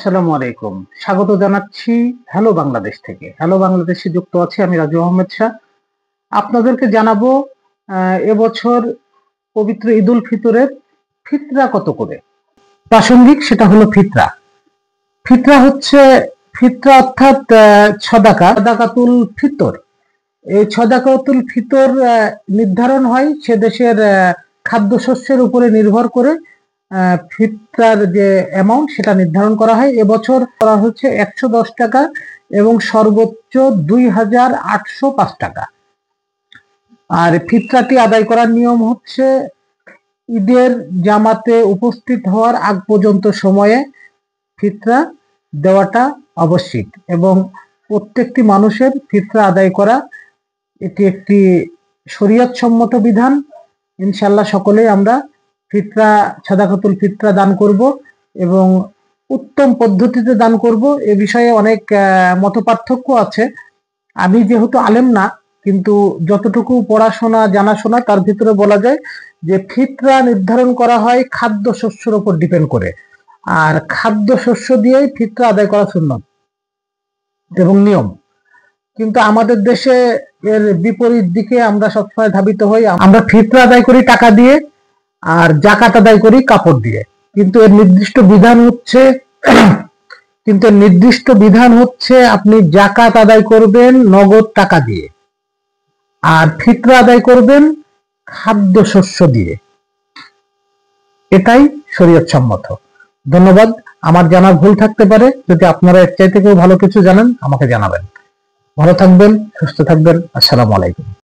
আসসালামু আলাইকুম। স্বাগত জানাচ্ছি হ্যালো বাংলাদেশ থেকে। হ্যালো বাংলাদেশে যুক্ত আছি আমি রাজু আহমেদ শাহ। আপনাদেরকে জানাবো এবছর পবিত্র ঈদুল ফিতরের ফিতরা কত করে। প্রাসঙ্গিক সেটা হলো ফিতরা। ফিতরা হচ্ছে ফিতরা অর্থাৎ সাদাকাতুল ফিতর। এই সাদাকাতুল ফিতর নির্ধারণ হয় সে দেশের খাদ্যশস্যের উপরে নির্ভর করে ফিতরার যে অ্যামাউন্ট সেটা নির্ধারণ করা হয়। এবছর করা হচ্ছে 110 টাকা এবং সর্বোচ্চ 2805 টাকা। আর ফিতরাটি আদায় করার নিয়ম হচ্ছে ঈদের জামাতে উপস্থিত হওয়ার আগ পর্যন্ত সময়ে ফিতরা দেওয়াটা আবশ্যিক এবং প্রত্যেকটি মানুষের ফিতরা আদায় করা এটি একটি শরীয়ত সম্মত বিধান। ইনশাআল্লাহ সকলেই আমরা ফিতরা সাদাকাতুল ফিতরা দান করব এবং উত্তম পদ্ধতিতে দান করব। এ বিষয়ে অনেক মতপার্থক্য আছে। আমি যেহেতু আলেম না, কিন্তু যতটুকু পড়াশোনা জানাশোনা তার ভিতরে বলা যায় যে ফিতরা নির্ধারণ করা হয় খাদ্যশস্যের উপর ডিপেন্ড করে, আর খাদ্যশস্য দিয়েই ফিতরা আদায় করা সুন্নাত এবং নিয়ম। কিন্তু আমাদের দেশে এর বিপরীত দিকে আমরা সবসময় ধাবিত হই। আমরা ফিতরা আদায় করি টাকা দিয়ে আর যাকাত আদায় করি কাপড় দিয়ে। কিন্তু এর নির্দিষ্ট বিধান হচ্ছে আপনি যাকাত আদায় করবেন নগদ টাকা দিয়ে আর ফিতরা আদায় করবেন খাদ্যশস্য দিয়ে। এটাই শরীয়ত সম্মত। ধন্যবাদ। আমার জানার ভুল থাকতে পারে, যদি আপনারা এর চাইতে কেউ ভালো কিছু জানেন আমাকে জানাবেন। ভালো থাকবেন, সুস্থ থাকবেন। আসসালামু আলাইকুম।